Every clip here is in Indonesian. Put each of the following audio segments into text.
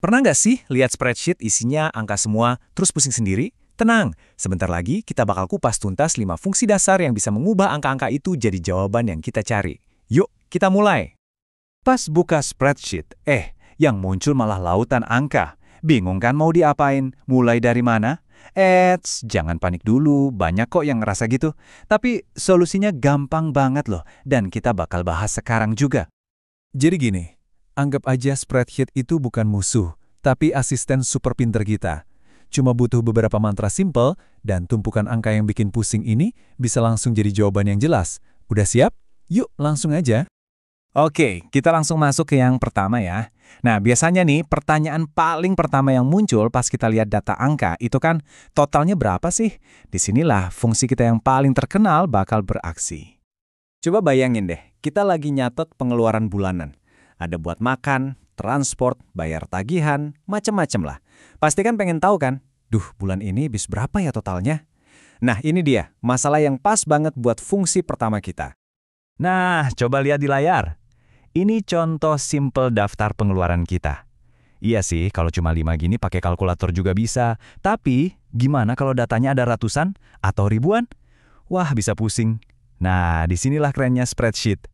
Pernah nggak sih lihat spreadsheet isinya angka semua, terus pusing sendiri? Tenang, sebentar lagi kita bakal kupas tuntas 5 fungsi dasar yang bisa mengubah angka-angka itu jadi jawaban yang kita cari. Yuk, kita mulai. Pas buka spreadsheet, yang muncul malah lautan angka. Bingung kan mau diapain? Mulai dari mana? Jangan panik dulu, banyak kok yang ngerasa gitu. Tapi solusinya gampang banget loh, dan kita bakal bahas sekarang juga. Jadi gini, anggap aja spreadsheet itu bukan musuh, tapi asisten super pinter kita. Cuma butuh beberapa mantra simple, dan tumpukan angka yang bikin pusing ini bisa langsung jadi jawaban yang jelas. Udah siap? Yuk, langsung aja. Oke, kita langsung masuk ke yang pertama ya. Nah, biasanya nih pertanyaan paling pertama yang muncul pas kita lihat data angka itu kan totalnya berapa sih? Disinilah fungsi kita yang paling terkenal bakal beraksi. Coba bayangin deh, kita lagi nyatet pengeluaran bulanan. Ada buat makan, transport, bayar tagihan, macem-macem lah. Pasti kan pengen tahu kan, bulan ini bis berapa ya totalnya? Nah, ini dia, masalah yang pas banget buat fungsi pertama kita. Nah, coba lihat di layar. Ini contoh simple daftar pengeluaran kita. Iya sih, kalau cuma 5 gini pakai kalkulator juga bisa. Tapi, gimana kalau datanya ada ratusan atau ribuan? Wah, bisa pusing. Nah, disinilah kerennya spreadsheet.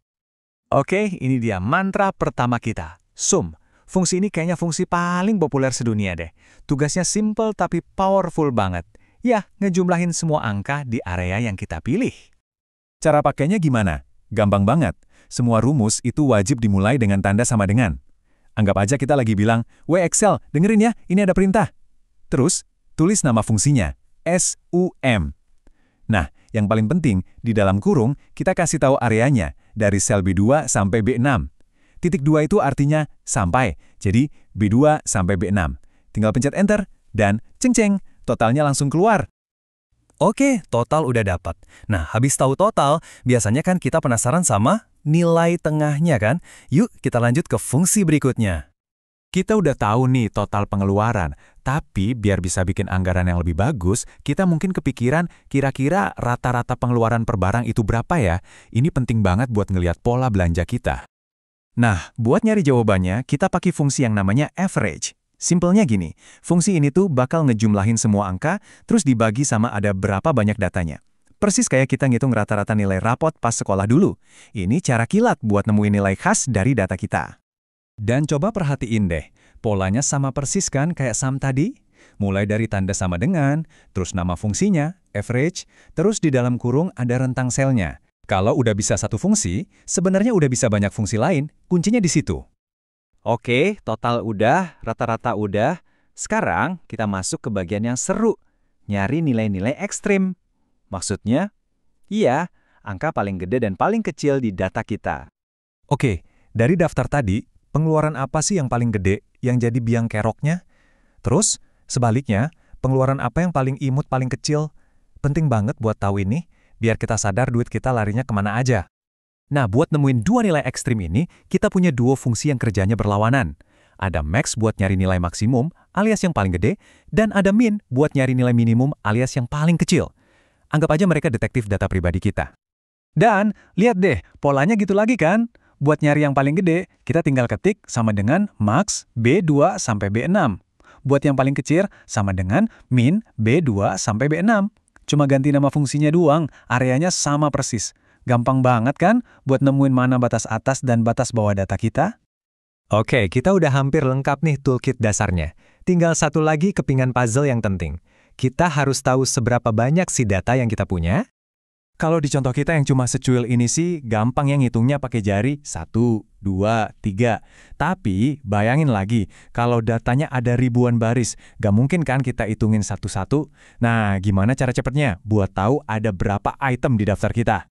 Oke, ini dia mantra pertama kita, sum. Fungsi ini kayaknya fungsi paling populer sedunia deh. Tugasnya simple tapi powerful banget. Ya, ngejumlahin semua angka di area yang kita pilih. Cara pakainya gimana? Gampang banget. Semua rumus itu wajib dimulai dengan tanda sama dengan. Anggap aja kita lagi bilang, Excel, dengerin ya, ini ada perintah. Terus, tulis nama fungsinya, SUM. Nah, yang paling penting, di dalam kurung, kita kasih tahu areanya, dari sel B2 sampai B6. Titik 2 itu artinya sampai, jadi B2 sampai B6. Tinggal pencet Enter, dan ceng-ceng, totalnya langsung keluar. Oke, total udah dapat. Nah, habis tahu total, biasanya kan kita penasaran sama nilai tengahnya kan? Yuk, kita lanjut ke fungsi berikutnya. Kita udah tahu nih total pengeluaran, tapi biar bisa bikin anggaran yang lebih bagus, kita mungkin kepikiran kira-kira rata-rata pengeluaran per barang itu berapa ya? Ini penting banget buat ngelihat pola belanja kita. Nah, buat nyari jawabannya, kita pakai fungsi yang namanya average. Simpelnya gini, fungsi ini tuh bakal ngejumlahin semua angka, terus dibagi sama ada berapa banyak datanya. Persis kayak kita ngitung rata-rata nilai rapot pas sekolah dulu. Ini cara kilat buat nemuin nilai khas dari data kita. Dan coba perhatiin deh, polanya sama persis kan kayak sum tadi? Mulai dari tanda sama dengan, terus nama fungsinya, average, terus di dalam kurung ada rentang selnya. Kalau udah bisa satu fungsi, sebenarnya udah bisa banyak fungsi lain, kuncinya di situ. Oke, total udah, rata-rata udah. Sekarang kita masuk ke bagian yang seru, nyari nilai-nilai ekstrim. Maksudnya, iya, angka paling gede dan paling kecil di data kita. Oke, dari daftar tadi, pengeluaran apa sih yang paling gede, yang jadi biang keroknya? Terus, sebaliknya, pengeluaran apa yang paling imut paling kecil? Penting banget buat tahu ini, biar kita sadar duit kita larinya kemana aja. Nah, buat nemuin dua nilai ekstrim ini, kita punya dua fungsi yang kerjanya berlawanan. Ada max buat nyari nilai maksimum, alias yang paling gede, dan ada min buat nyari nilai minimum, alias yang paling kecil. Anggap aja mereka detektif data pribadi kita. Dan, lihat deh, polanya gitu lagi kan? Buat nyari yang paling gede, kita tinggal ketik sama dengan max B2 sampai B6. Buat yang paling kecil, sama dengan min B2 sampai B6. Cuma ganti nama fungsinya doang, areanya sama persis. Gampang banget kan buat nemuin mana batas atas dan batas bawah data kita? Oke, kita udah hampir lengkap nih toolkit dasarnya. Tinggal satu lagi kepingan puzzle yang penting. Kita harus tahu seberapa banyak si data yang kita punya. Kalau di contoh kita yang cuma secuil ini sih, gampang yang ngitungnya pakai jari 1, 2, 3. Tapi, bayangin lagi, kalau datanya ada ribuan baris, gak mungkin kan kita hitungin satu-satu. Nah, gimana cara cepetnya buat tahu ada berapa item di daftar kita?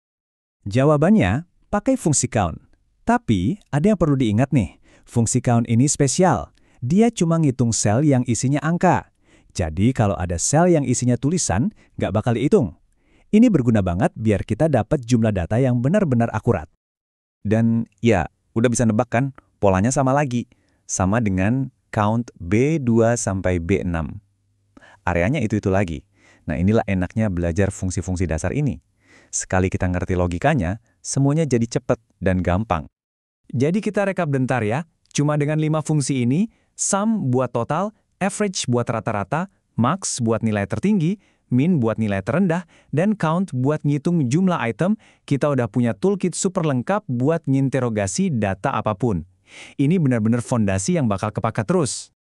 Jawabannya, pakai fungsi count. Tapi, ada yang perlu diingat nih, fungsi count ini spesial. Dia cuma ngitung sel yang isinya angka. Jadi, kalau ada sel yang isinya tulisan, nggak bakal dihitung. Ini berguna banget biar kita dapat jumlah data yang benar-benar akurat. Dan ya, udah bisa nebak kan, polanya sama lagi. Sama dengan count B2 sampai B6. Areanya itu-itu lagi. Nah, inilah enaknya belajar fungsi-fungsi dasar ini. Sekali kita ngerti logikanya, semuanya jadi cepet dan gampang. Jadi kita rekap bentar ya. Cuma dengan 5 fungsi ini, Sum buat total, average buat rata-rata, max buat nilai tertinggi, min buat nilai terendah, dan count buat ngitung jumlah item. Kita udah punya toolkit super lengkap buat nginterogasi data apapun. Ini benar-benar fondasi yang bakal kepakai terus.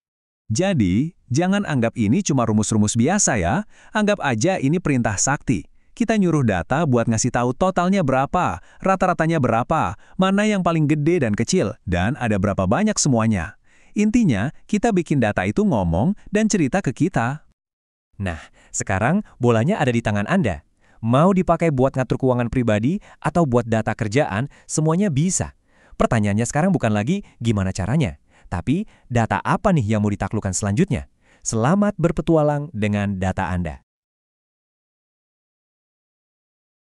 Jadi, jangan anggap ini cuma rumus-rumus biasa ya. Anggap aja ini perintah sakti. Kita nyuruh data buat ngasih tahu totalnya berapa, rata-ratanya berapa, mana yang paling gede dan kecil, dan ada berapa banyak semuanya. Intinya, kita bikin data itu ngomong dan cerita ke kita. Nah, sekarang bolanya ada di tangan Anda. Mau dipakai buat ngatur keuangan pribadi atau buat data kerjaan, semuanya bisa. Pertanyaannya sekarang bukan lagi gimana caranya, tapi data apa nih yang mau ditaklukkan selanjutnya? Selamat berpetualang dengan data Anda.